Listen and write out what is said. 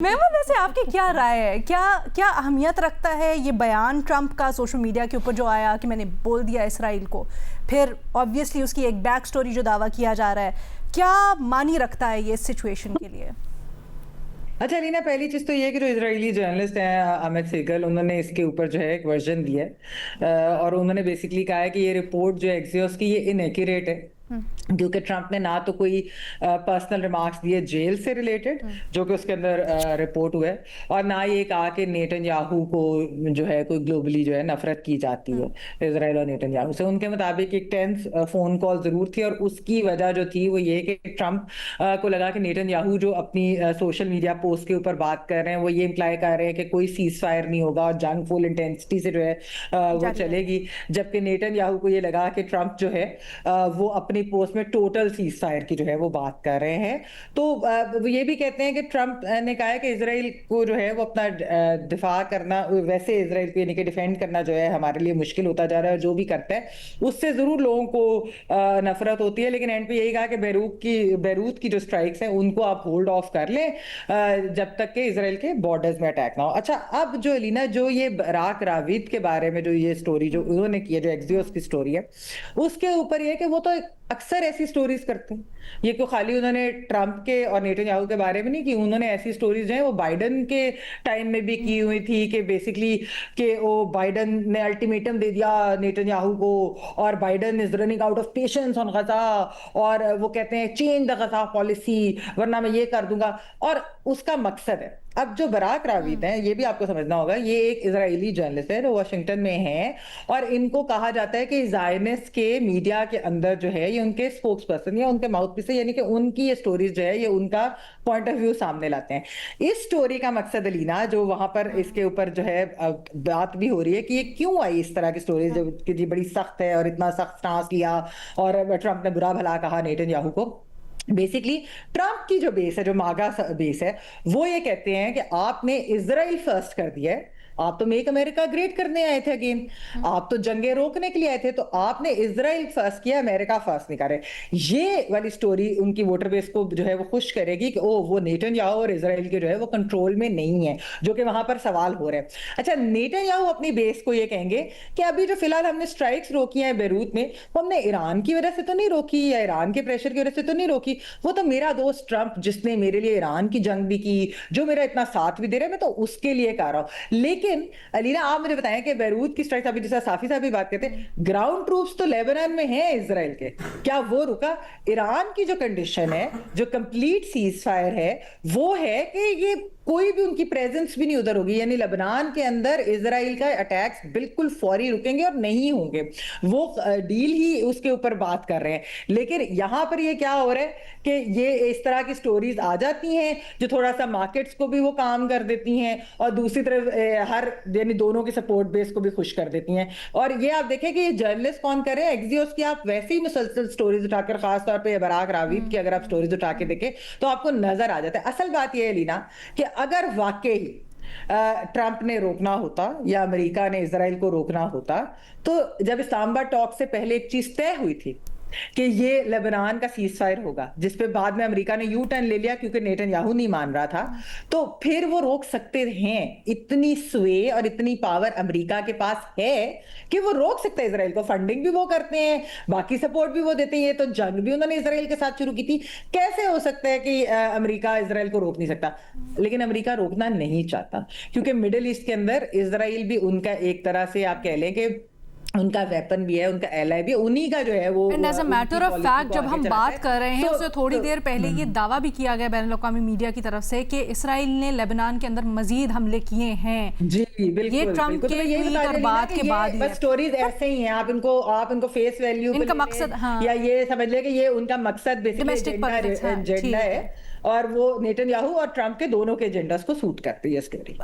महमूद, वैसे आपकी क्या राय है? क्या क्या अहमियत रखता है ये बयान ट्रंप का सोशल मीडिया के ऊपर जो आया कि मैंने बोल दिया इसराइल को, फिर ऑब्वियसली उसकी एक बैक स्टोरी जो दावा किया जा रहा है, क्या मानी रखता है ये सिचुएशन के लिए? अच्छा रीना, पहली चीज तो ये है कि जो इजरायली जर्नलिस्ट हैं अहमद सेगल, उन्होंने इसके ऊपर जो है एक वर्जन दिया है और उन्होंने बेसिकली कहा है कि ये रिपोर्ट जो एक्सियोस की ये इनएक्यूरेट है क्योंकि ट्रंप ने ना तो कोई पर्सनल रिमार्क्स दिए जेल से रिलेटेड जो कि उसके अंदर रिपोर्ट हुआ है, और ना ये कहा कि नेतन्याहू को जो है कोई ग्लोबली जो है नफरत की जाती है इजराइल और नेतन्याहू से। उनके मुताबिक एक टेंस फोन कॉल जरूर थी और उसकी वजह जो थी वो ये कि ट्रंप को लगा कि नेतन्याहू जो अपनी सोशल मीडिया पोस्ट के ऊपर बात कर रहे हैं वो ये इम्प्लाई कर रहे हैं कि कोई सीज फायर नहीं होगा और जंग फुल इंटेंसिटी से जो है वो चलेगी, जबकि नेतन्याहू को ये लगा कि ट्रंप जो है वो अपनी पोस्ट में टोटल सीज फायर की जो है वो बात कर रहे हैं। तो वो ये भी कहते हैं कि ट्रंप ने कहा है कि इजराइल को जो है वो अपना दिफा करना, वैसे इजराइल को यानी कि डिफेंड करना जो है हमारे लिए मुश्किल होता जा रहा है, जो भी करता है उससे जरूर लोगों को नफरत होती है, लेकिन एंड पे यही कहा कि बैरूत की जो स्ट्राइक्स हैं उनको आप होल्ड ऑफ कर लें जब तक के इजराइल के बॉर्डर्स में अटैक ना हो। अच्छा, अब जो एलिना जो ये बराक राविद के बारे में जो ये स्टोरी जो उन्होंने की है, जो एक्सियोस की स्टोरी है, उसके ऊपर ये कि वो तो अक्सर ऐसी स्टोरीज करते हैं। ये क्यों खाली उन्होंने ट्रंप के और नेतन्याहू के बारे में नहीं की, उन्होंने ऐसी स्टोरीज जो है वो बाइडन के टाइम में भी की हुई थी कि बेसिकली कि वो बाइडन ने अल्टीमेटम दे दिया नेतन्याहू को और Biden is running out of patience on Gaza, और वो कहते हैं चेंज द गजा पॉलिसी वरना मैं ये कर दूंगा, और उसका मकसद है। अब जो बराक राविद हैं, ये भी आपको समझना होगा, ये एक इजरायली जर्नलिस्ट है जो वाशिंगटन में है, और इनको कहा जाता है कि ज़ायनिस्ट के मीडिया के अंदर जो है ये उनके स्पोक्स पर्सन या उनके माउथ पीस है, यानी कि उनकी ये स्टोरीज जो है ये उनका पॉइंट ऑफ व्यू सामने लाते हैं। इस स्टोरी का मकसद अलीना जो वहां पर इसके ऊपर जो है बात भी हो रही है कि ये क्यों आई इस तरह की स्टोरीज जो कि जी बड़ी सख्त है और इतना सख्त स्टांस लिया और ट्रंप ने बुरा भला कहा नेतन्याहू को। बेसिकली ट्रंप की जो बेस है, जो मागा बेस है, वो ये कहते हैं कि आपने इजराइल फर्स्ट कर दिया है, आप तो मेक अमेरिका ग्रेट करने आए थे अगेन, आप तो जंगे रोकने के लिए आए थे, तो आपने इजराइल फर्स्ट किया, अमेरिका फर्स्ट नहीं करे। ये वाली स्टोरी उनकी वोटर बेस को जो है वो खुश करेगी कि ओ वो नेतन्याहू और इजराइल के जो है वो कंट्रोल में नहीं है, जो कि वहां पर सवाल हो रहे हैं। अच्छा, नेतन्याहू अपनी बेस को ये कहेंगे कि अभी जो फिलहाल हमने स्ट्राइक्स रोकी हैं बैरूत में, वो हमने ईरान की वजह से तो नहीं रोकी या ईरान के प्रेशर की वजह से तो नहीं रोकी, वो तो मेरा दोस्त ट्रंप जिसने मेरे लिए ईरान की जंग भी की, जो मेरा इतना साथ भी दे रहा है, मैं तो उसके लिए कर रहा हूं। लेकिन अलीना आप मुझे बताएं कि बैरूत की स्ट्राइक, अभी जैसा साफी साहब भी बात करते हैं, ग्राउंड ट्रूप्स तो लेबनान में हैं इजराइल के, क्या वो रुका? ईरान की जो कंडीशन है, जो कंप्लीट सीज फायर है, वो है कि ये कोई भी उनकी प्रेजेंस भी नहीं उधर होगी, यानी लेबनान के अंदर इजराइल का अटैक्स बिल्कुल फौरी रुकेंगे और नहीं होंगे। वो डील ही उसके ऊपर बात कर रहे हैं। लेकिन यहां पर ये क्या हो रहा है कि ये इस तरह की स्टोरीज आ जाती हैं जो थोड़ा सा मार्केट्स को भी वो काम कर देती हैं और दूसरी तरफ हर यानी दोनों की सपोर्ट बेस को भी खुश कर देती हैं। और ये आप देखें कि ये जर्नलिस्ट कौन कर रहे हैं, एक्सियोस की आप वैसे ही मुसलसल स्टोरीज उठाकर, खासतौर पर बराक राविद की अगर आप स्टोरीज उठा के देखें तो आपको नजर आ जाता है। असल बात यह है लीना कि अगर वाकई ट्रंप ने रोकना होता या अमेरिका ने इजराइल को रोकना होता, तो जब इस्लामाबाद टॉक से पहले एक चीज तय हुई थी कि ये लेबनान का सीज फायर होगा, जिसपे बाद में अमेरिका ने यू टर्न ले लिया क्योंकि नेतन्याहू नहीं मान रहा था, तो फिर वो रोक सकते हैं। इतनी स्वे और इतनी पावर अमेरिका के पास है कि वो रोक सकते हैं इजराइल को, फंडिंग भी वो करते हैं, बाकी सपोर्ट भी वो देते हैं, तो जंग भी उन्होंने इजराइल के साथ शुरू की थी। कैसे हो सकता है कि अमेरिका इजराइल को रोक नहीं सकता? लेकिन अमेरिका रोकना नहीं चाहता क्योंकि मिडिल ईस्ट के अंदर इजराइल भी उनका एक तरह से आप कह लें कि उनका वेपन भी है, उनका एलाई भी, उन्हीं का जो है वो। And as a matter of fact जब हम बात कर रहे हैं उससे थोड़ी देर पहले ये दावा भी किया गया बैनुल-अक़वामी मीडिया की तरफ से कि इसराइल ने लेबनान के अंदर मजीद हमले किए हैं। जी बिल्कुल, ये ट्रंप के ट्वीट और बात के बाद ही बस स्टोरीज ऐसे ही हैं, आप इनको फेस वैल्यू इनका मकसद, हाँ, या ये समझ ले कि ये उनका मकसद बेसिकली एजेंडा है और वो नेतन्याहू और ट्रंप के दोनों के एजेंडास को सूट करती है स्टोरी।